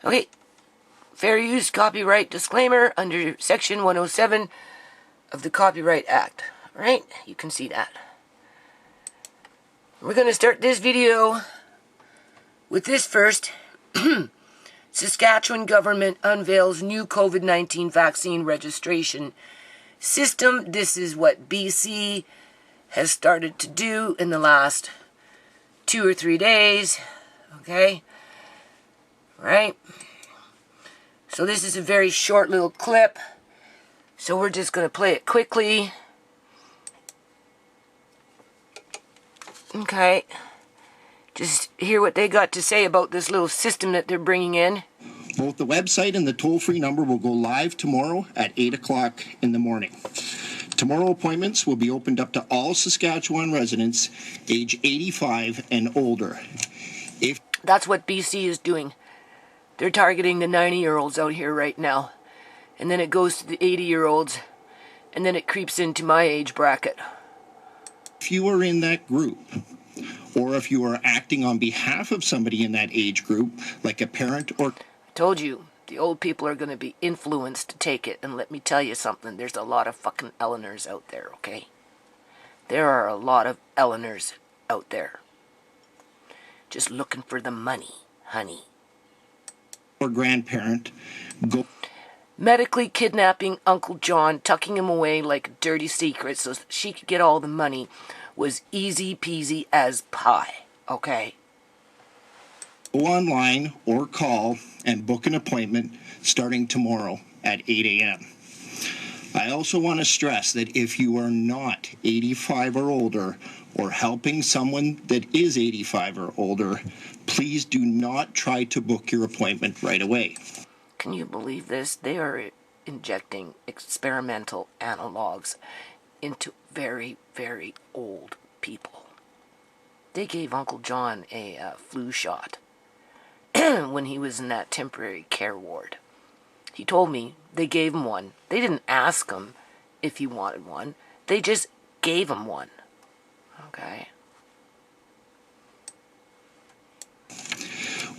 Okay, fair use copyright disclaimer under Section 107 of the Copyright Act. Right? You can see that. We're going to start this video with this first. Saskatchewan government unveils new COVID-19 vaccine registration system. This is what BC has started to do in the last 2 or 3 days. Okay? Right? So this is a very short little clip. So we're just going to play it quickly. Okay. Just hear what they got to say about this little system that they're bringing in. Both the website and the toll-free number will go live tomorrow at 8 o'clock in the morning. Tomorrow appointments will be opened up to all Saskatchewan residents age 85 and older. That's what BC is doing. They're targeting the 90-year-olds out here right now. And then it goes to the 80-year-olds. And then it creeps into my age bracket. If you are in that group, or if you are acting on behalf of somebody in that age group, like a parent or... I told you, the old people are going to be influenced to take it. And let me tell you something, there's a lot of fucking Eleanors out there, okay? There are a lot of Eleanors out there. Just looking for the money, honey. Or grandparent, go... Medically kidnapping Uncle John, tucking him away like a dirty secret so she could get all the money was easy peasy as pie, okay? Go online or call and book an appointment starting tomorrow at 8 a.m. I also want to stress that if you are not 85 or older or helping someone that is 85 or older, please do not try to book your appointment right away. Can you believe this? They are injecting experimental analogues into very, very old people. They gave Uncle John a flu shot when he was in that temporary care ward. He told me they gave him one. They didn't ask him if he wanted one. They just gave him one. Okay?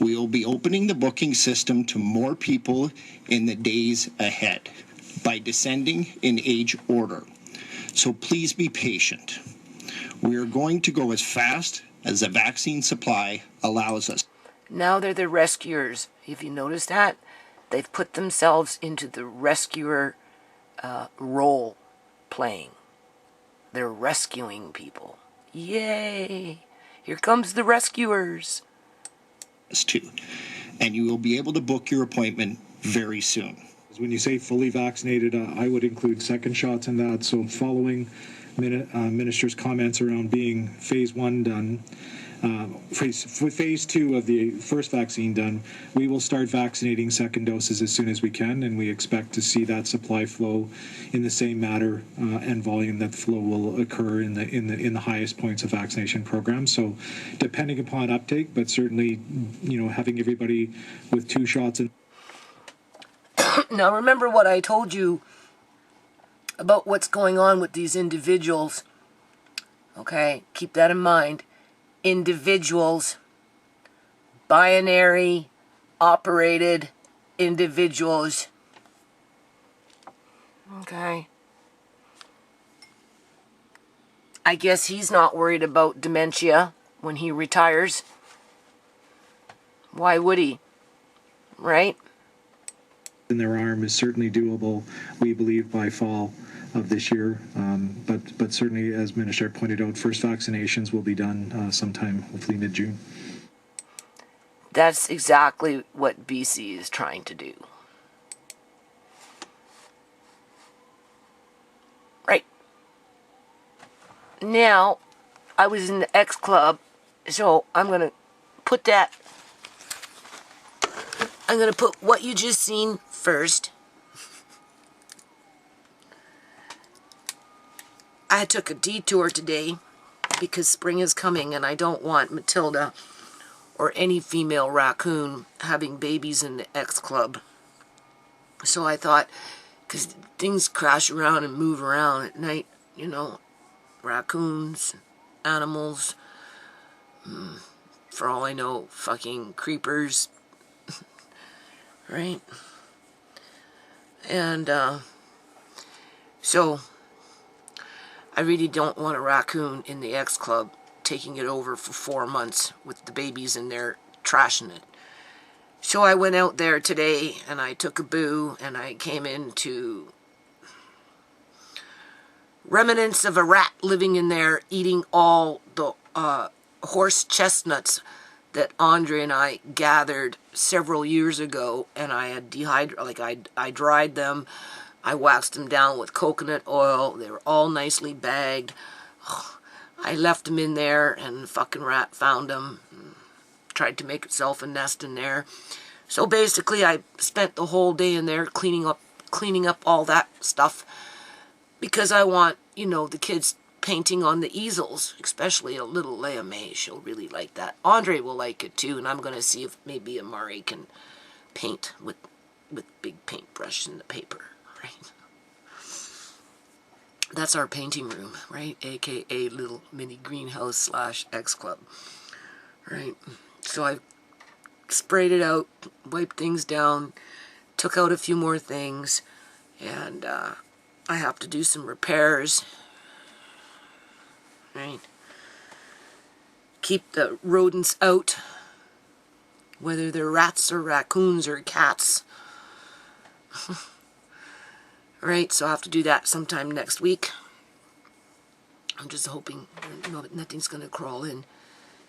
We will be opening the booking system to more people in the days ahead by descending in age order. So please be patient. We are going to go as fast as the vaccine supply allows us. Now they're the rescuers. Have you noticed that? They've put themselves into the rescuer role playing. They're rescuing people. Yay! Here comes the rescuers. Too. And you will be able to book your appointment very soon. When you say fully vaccinated, I would include second shots in that. So following Minister's comments around being phase 1 done, phase 2 of the first vaccine done, we will start vaccinating second doses as soon as we can, and we expect to see that supply flow in the same matter and volume that the flow will occur in the highest points of vaccination programs. So depending upon uptake, but certainly, having everybody with 2 shots in. Now remember what I told you about what's going on with these individuals. Okay, keep that in mind. Individuals, binary operated individuals. Okay. I guess he's not worried about dementia when he retires. Why would he? Right? In their arm is certainly doable, we believe, by fall of this year. But certainly, as Minister pointed out, first vaccinations will be done sometime, hopefully mid-June. That's exactly what BC is trying to do. Right. Now, I was in the X Club, so I'm going to put that... I'm going to put what you just seen first. I took a detour today because spring is coming and I don't want Matilda or any female raccoon having babies in the X Club. So I thought, because things crash around and move around at night, raccoons, animals, for all I know, fucking creepers. right? And so I really don't want a raccoon in the X Club taking it over for 4 months with the babies in there trashing it. So I went out there today and I took a boo and I came into remnants of a rat living in there eating all the horse chestnuts that Andre and I gathered several years ago, and I had I dried them, I waxed them down with coconut oil, they were all nicely bagged. I left them in there and the fucking rat found them, tried to make itself a nest in there. So basically I spent the whole day in there cleaning up all that stuff, because I want, you know, the kids painting on the easels, especially a little ShaMay. She'll really like that. Andre will like it too, and I'm going to see if maybe Amari can paint with big paintbrush in the paper, right? That's our painting room, right? AKA little mini greenhouse / X Club, right? So I sprayed it out, wiped things down, took out a few more things, and I have to do some repairs, right? Keep the rodents out, whether they're rats or raccoons or cats. Right, so I'll have to do that sometime next week. I'm just hoping, you know, that nothing's going to crawl in.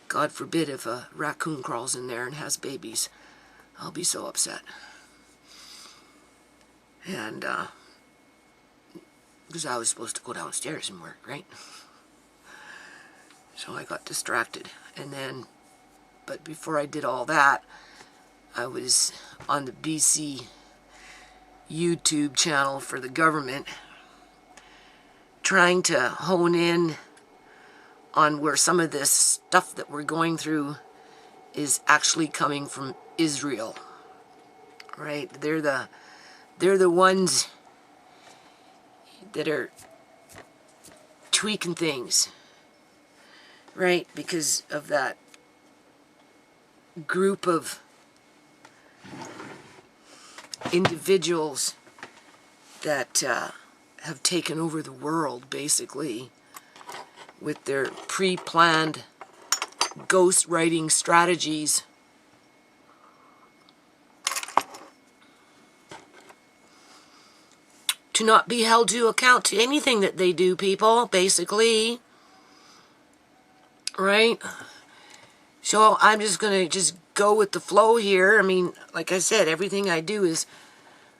God forbid if a raccoon crawls in there and has babies. I'll be so upset. And, because I was supposed to go downstairs and work, right? So I got distracted. And then, but before I did all that, I was on the BC YouTube channel for the government, trying to hone in on where some of this stuff that we're going through is actually coming from Israel, right? They're the ones that are tweaking things, right? Because of that group of individuals that have taken over the world, basically, with their pre-planned ghost writing strategies. To not be held to account to anything that they do, people, basically. Right? So I'm just going to go with the flow here. I mean, like I said, everything I do is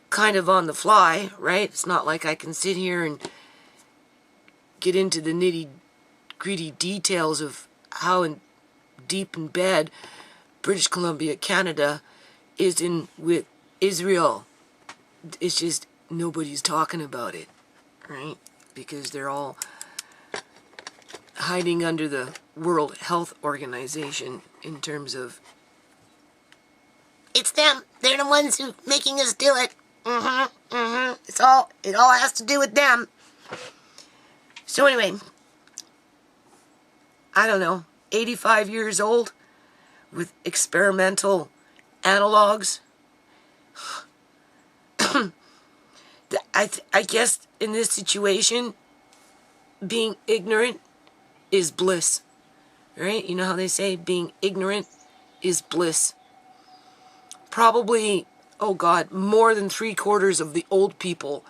kind of on the fly, right? It's not like I can sit here and get into the nitty-gritty details of how deep in bed British Columbia, Canada is in with Israel. It's just nobody's talking about it, right? Because they're all hiding under the World Health Organization in terms of, it's them. They're the ones who making us do it. It all has to do with them. So anyway, I don't know, 85 years old with experimental analogues. I guess in this situation, being ignorant is bliss, right? You know how they say being ignorant is bliss. Probably, oh God, more than 3/4 of the old people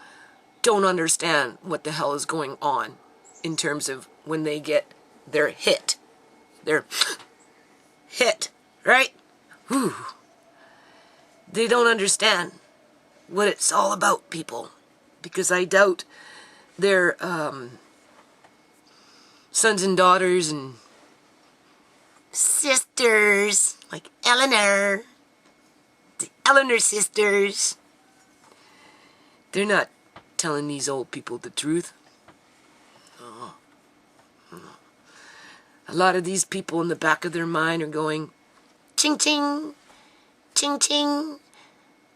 don't understand what the hell is going on in terms of when they get their hit. Their hit, right? Whew. They don't understand what it's all about, people. Because I doubt their sons and daughters and sisters, like Eleanor, the Eleanor sisters, they're not telling these old people the truth. Oh. A lot of these people in the back of their mind are going, ching ching, ching ching,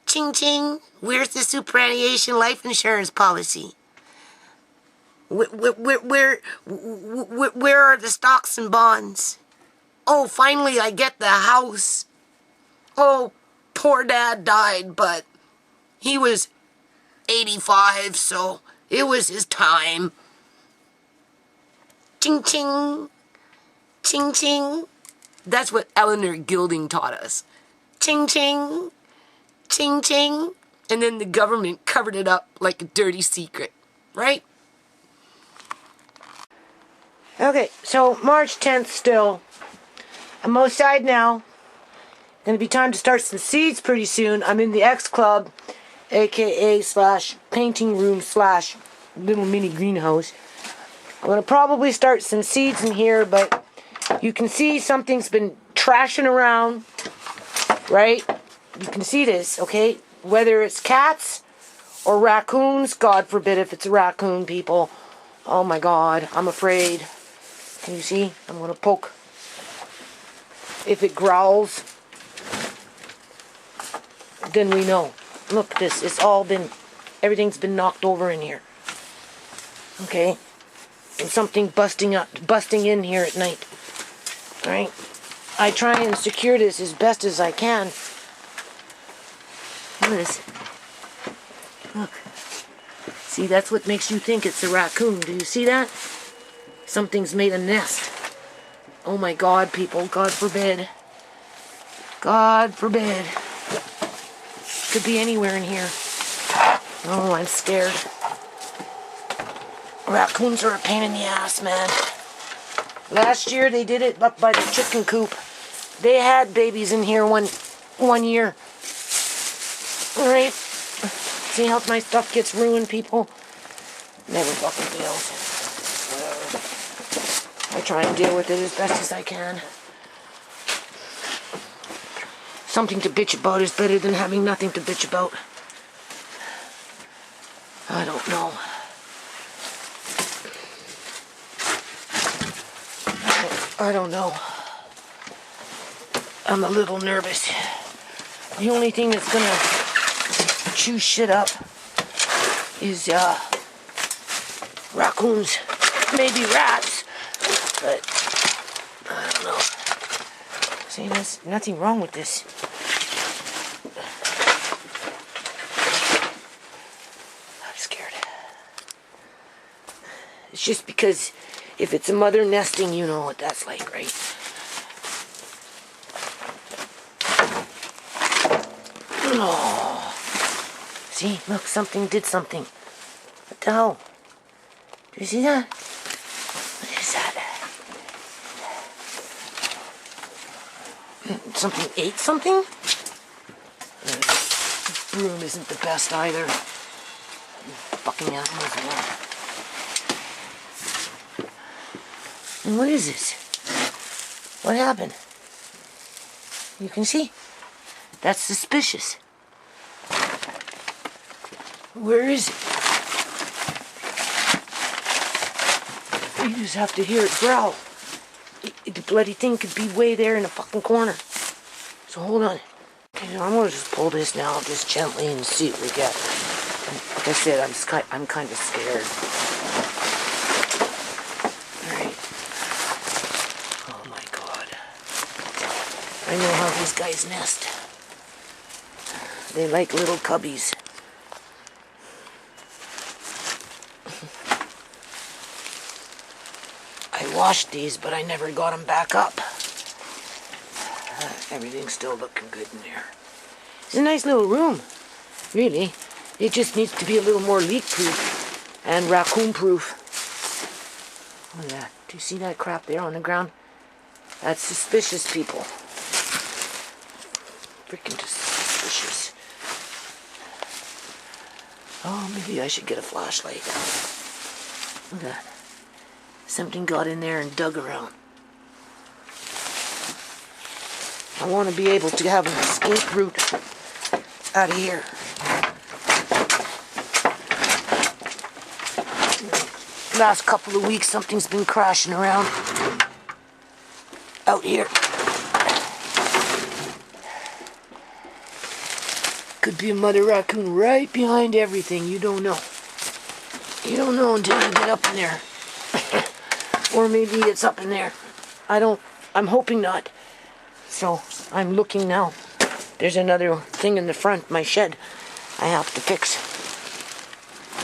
ching ching, where's the superannuation life insurance policy? Where are the stocks and bonds? Oh, finally I get the house. Oh, poor dad died, but he was 85, so it was his time. Ching ching. Ching ching. That's what Eleanor Gilding taught us. Ching ching. Ching ching. And then the government covered it up like a dirty secret. Right? Okay, so March 10th still. I'm outside now. Gonna be time to start some seeds pretty soon. I'm in the X Club, aka / painting room / little mini greenhouse. I'm gonna probably start some seeds in here, but you can see something's been trashing around, right? You can see this, okay? Whether it's cats or raccoons, God forbid if it's a raccoon, people. Oh my God, I'm afraid. Can you see? I'm gonna poke. If it growls, then we know. Look at this. Everything's been knocked over in here. Okay? And something busting in here at night. Alright? I try and secure this as best as I can. Look at this. Look. See, that's what makes you think it's a raccoon. Do you see that? Something's made a nest. Oh my God, people. God forbid. God forbid. Could be anywhere in here. Oh, I'm scared. Raccoons are a pain in the ass, man. Last year they did it up by the chicken coop. They had babies in here one year. Alright. See how my stuff gets ruined, people? Never fucking fails. I try and deal with it as best as I can. Something to bitch about is better than having nothing to bitch about. I don't know. I don't know. I'm a little nervous. The only thing that's gonna chew shit up is raccoons, maybe rats, but I don't know. See, there's nothing wrong with this. I'm scared. It's just because if it's a mother nesting, you know what that's like, right? Oh. See, look, something did something. What the hell? Do you see that? What is that? Something ate something? This broom isn't the best either. Fucking animals. And what is this? What happened? You can see? That's suspicious. Where is it? You just have to hear it growl. The bloody thing could be way there in the fucking corner. So hold on. Okay, I'm gonna just pull this now, just gently, and see what we get. Like I said, I'm kind of scared. Alright. Oh my God. I know how these guys nest. They like little cubbies. I washed these, but I never got them back up. Everything's still looking good in there. It's a nice little room, really. It just needs to be a little more leak-proof and raccoon-proof. Look at that. Do you see that crap there on the ground? That's suspicious, people. Freaking suspicious. Oh, maybe I should get a flashlight. Look at that. Something got in there and dug around. I want to be able to have an escape route out of here. Last couple of weeks, something's been crashing around out here. Could be a mother raccoon right behind everything. You don't know. You don't know until you get up in there. Or maybe it's up in there. I'm hoping not. So, I'm looking now. there's another thing in the front, my shed, I have to fix.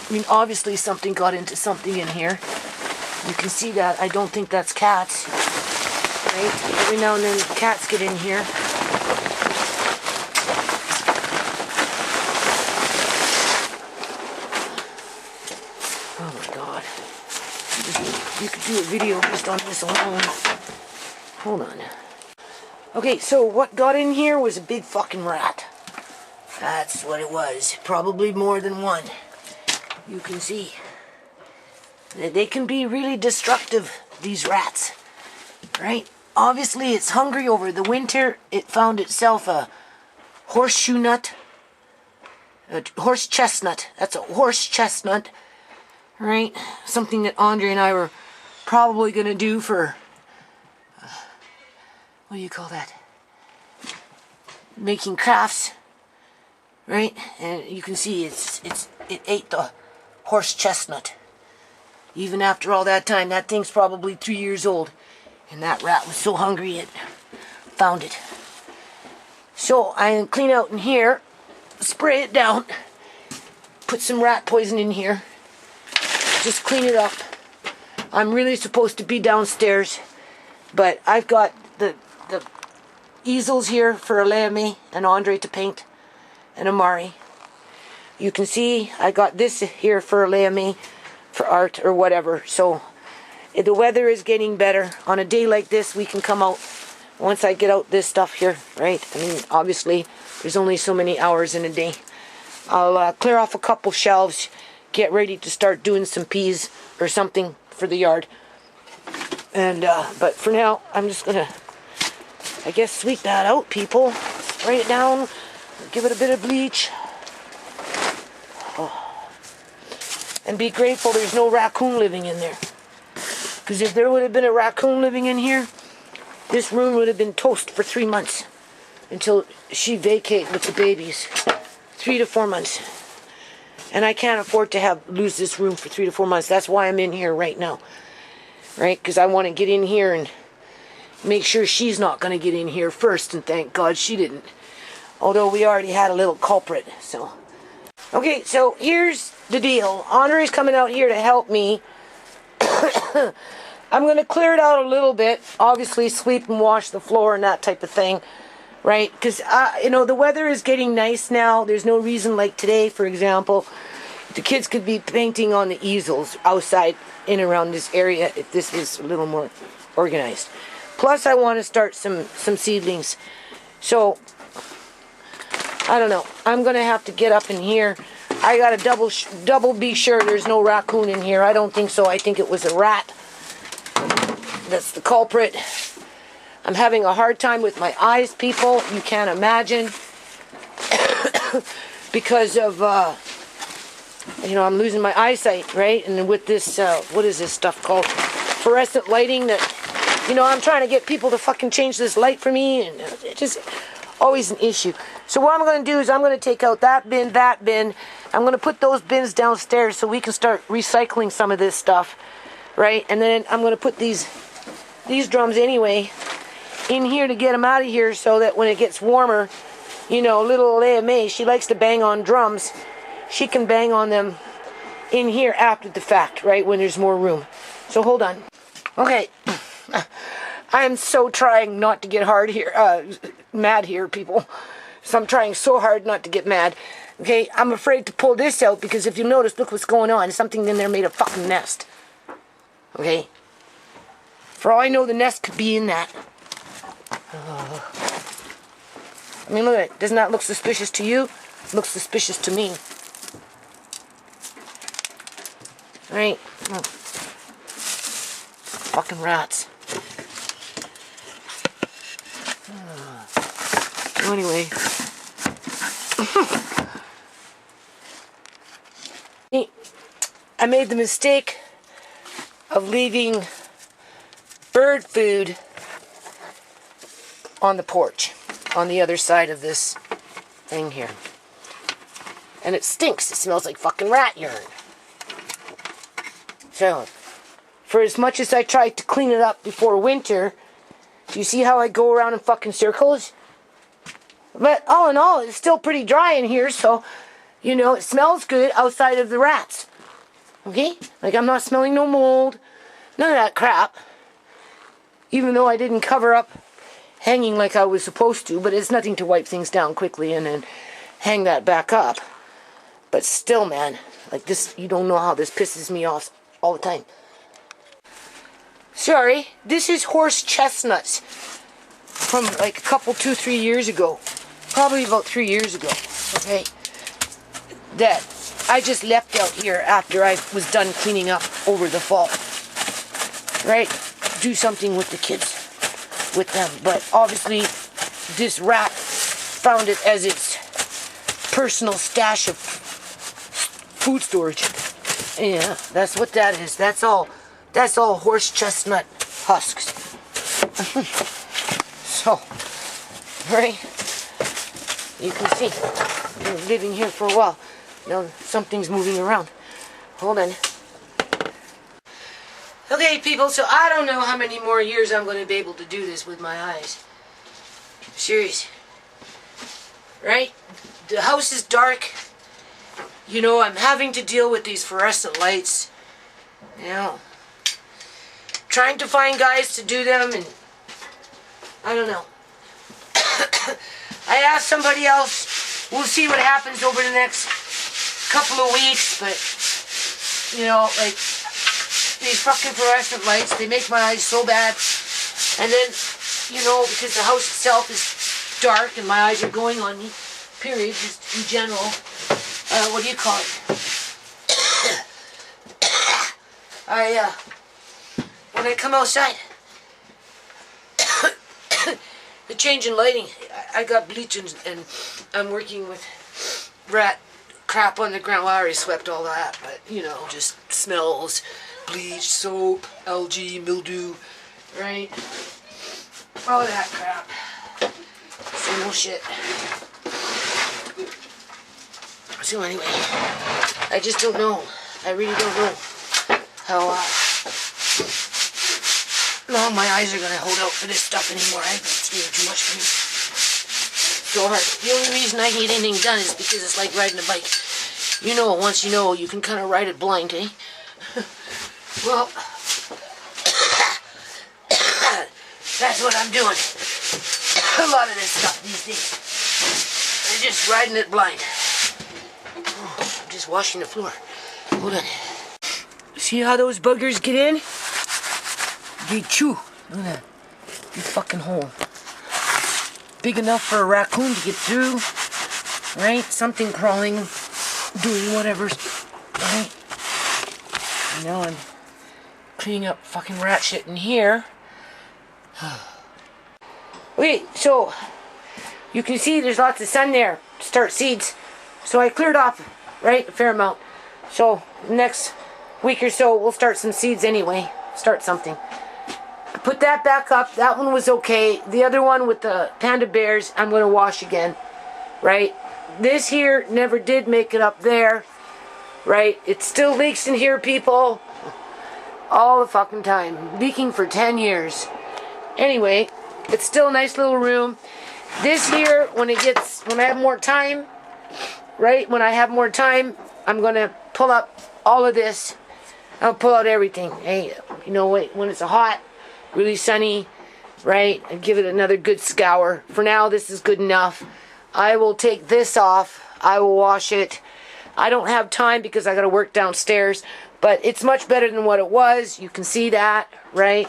I mean, obviously something got into something in here. You can see that. I don't think that's cats. Right? Every now and then cats get in here. Oh my God. You could do a video just on this alone. Hold on. Okay, so what got in here was a big fucking rat. That's what it was. Probably more than one. You can see. They can be really destructive, these rats. Right? Obviously, it's hungry over the winter. It found itself a horseshoe nut. A horse chestnut. That's a horse chestnut. Right? Something that Andre and I were probably going to do for... what do you call that? Making crafts. Right? And you can see it ate the horse chestnut. Even after all that time, that thing's probably 3 years old. And that rat was so hungry it found it. So I clean out in here, spray it down, put some rat poison in here, just clean it up. I'm really supposed to be downstairs, but I've got the easels here for ShaMay and Andre to paint, and Amari. You can see I got this here for ShaMay, for art or whatever. So the weather is getting better. On a day like this, we can come out once I get out this stuff here, right? I mean, obviously, there's only so many hours in a day. I'll clear off a couple shelves, get ready to start doing some peas or something for the yard. And, but for now, I'm just gonna, I guess, sweep that out, people. Spray it down, give it a bit of bleach. Oh. And be grateful there's no raccoon living in there. Because if there would have been a raccoon living in here, this room would have been toast for 3 months. Until she vacated with the babies. 3 to 4 months. And I can't afford to lose this room for 3 to 4 months. That's why I'm in here right now. Right? Because I want to get in here and make sure she's not going to get in here first. And thank God she didn't. Although we already had a little culprit. So. Okay, so here's the deal. Andre's coming out here to help me. I'm going to clear it out a little bit. Obviously, sweep and wash the floor and that type of thing. Right? Because, you know, the weather is getting nice now. There's no reason, like today, for example, the kids could be painting on the easels outside in around this area if this was a little more organized. Plus, I want to start some seedlings. So, I don't know. I'm going to have to get up in here. I got to double be sure there's no raccoon in here. I don't think so. I think it was a rat. That's the culprit. I'm having a hard time with my eyes, people. You can't imagine. Because of, you know, I'm losing my eyesight, right? And with this, what is this stuff called? Fluorescent lighting that, you know, I'm trying to get people to fucking change this light for me. And it's just always an issue. So what I'm going to do is I'm going to take out that bin, that bin. I'm going to put those bins downstairs so we can start recycling some of this stuff, right? And then I'm going to put these drums anyway in here to get them out of here so that when it gets warmer, you know, little ShaMay, she likes to bang on drums. She can bang on them in here after the fact, right, when there's more room. So hold on. Okay. I am so trying not to get mad here, people. So I'm trying so hard not to get mad. Okay, I'm afraid to pull this out because if you notice, look what's going on. Something in there made a fucking nest. Okay? For all I know, the nest could be in that. I mean, look at it. Doesn't that look suspicious to you? It looks suspicious to me. Right? Oh. Fucking rats. So anyway. I made the mistake of leaving bird food on the porch, on the other side of this thing here. And it stinks. It smells like fucking rat urine. So, for as much as I tried to clean it up before winter, do you see how I go around in fucking circles? But all in all, it's still pretty dry in here, so, you know, it smells good outside of the rats. Okay? Like, I'm not smelling no mold, none of that crap. Even though I didn't cover up hanging like I was supposed to, but it's nothing to wipe things down quickly and then hang that back up. But still, man, like this, you don't know how this pisses me off all the time. Sorry, this is horse chestnuts from like a couple, 2-3 years ago. Probably about 3 years ago, okay? That I just left out here after I was done cleaning up over the fall. Right? Do something with the kids, with them. But obviously, this rat found it as its personal stash of food storage. Yeah, that's what that is. That's all horse chestnut husks. So, right? You can see, I've been living here for a while. Now something's moving around. Hold on. Okay, people, so I don't know how many more years I'm going to be able to do this with my eyes. Serious. Right? The house is dark. You know, I'm having to deal with these fluorescent lights. You know. Trying to find guys to do them, and I don't know. I asked somebody else. We'll see what happens over the next couple of weeks, but, you know, like, these fucking fluorescent lights, they make my eyes so bad. And then, you know, because the house itself is dark and my eyes are going on me, period, just in general. What do you call it? When I come outside, the change in lighting, I got bleach and I'm working with rat crap on the ground. Well, I already swept all that, but, you know, just smells, bleach, soap, algae, mildew, right? All that crap. Same old shit. So anyway, I just don't know. I really don't know how long my eyes are gonna hold out for this stuff anymore. It's really too much for me. So hard. The only reason I can get anything done is because it's like riding a bike. You know, once you know, you can kind of ride it blind, eh? Well, that's what I'm doing. A lot of this stuff these days. I'm just riding it blind. Oh, I'm just washing the floor. Hold on. See how those buggers get in? They chew. Look at that. Big fucking hole. Big enough for a raccoon to get through. Right? Something crawling, doing whatever. Right? Now I'm cleaning up fucking rat shit in here. Okay, so you can see there's lots of sun there to start seeds. So I cleared off, right, a fair amount. So next week or so we'll start some seeds anyway. Start something. I put that back up. That one was okay. The other one with the panda bears, I'm going to wash again. Right? This here never did make it up there. Right? It still leaks in here, people. All the fucking time. Leaking for 10 years. Anyway, it's still a nice little room. This here, when I have more time, right? When I have more time, I'm going to pull up all of this. I'll pull out everything. Hey, you know, when it's hot, really sunny, right? And give it another good scour. For now, this is good enough. I will take this off. I will wash it. I don't have time because I got to work downstairs, but it's much better than what it was. You can see that, right?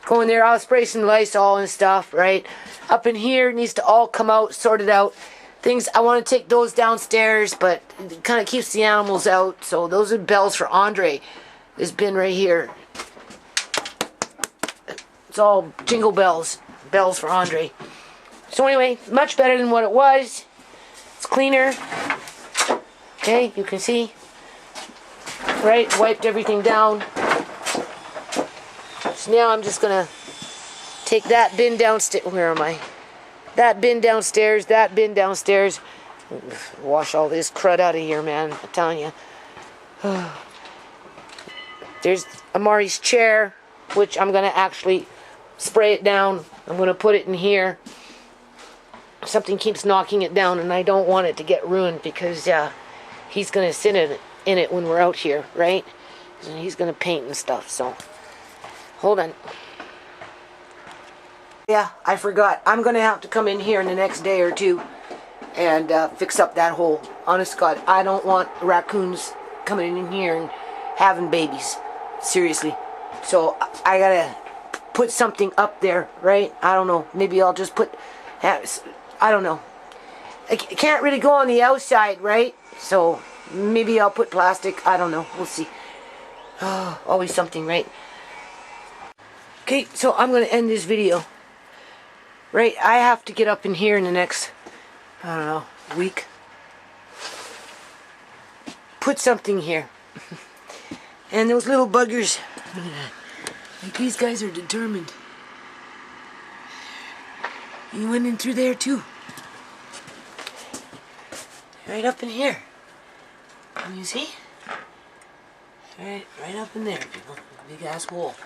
Go in there, I'll spray some Lysol and stuff, right? Up in here, it needs to all come out, sorted out. Things, I want to take those downstairs, but it kind of keeps the animals out. So those are bells for Andre. This bin right here. It's all jingle bells. Bells for Andre. So anyway, much better than what it was. It's cleaner. Okay, you can see. Right, wiped everything down. So now I'm just going to take that bin downstairs. Where am I? That bin downstairs, that bin downstairs. Wash all this crud out of here, man. I'm telling you. There's Amari's chair, which I'm going to actually spray it down. I'm going to put it in here. something keeps knocking it down, and I don't want it to get ruined because he's going to sit in it when we're out here, right? And he's going to paint and stuff, so hold on. Yeah, I forgot. I'm going to have to come in here in the next day or two and fix up that hole. Honest to God, I don't want raccoons coming in here and having babies. Seriously. So I got to put something up there, right? I don't know. Maybe I'll just put... I don't know. I can't really go on the outside, right? So maybe I'll put plastic. I don't know. We'll see. Oh, always something, right? Okay, so I'm going to end this video. Right, I have to get up in here in the next, I don't know, week. Put something here. And those little buggers, like these guys are determined. You went in through there too. Right up in here. Can you see? Right up in there, people. Big ass hole.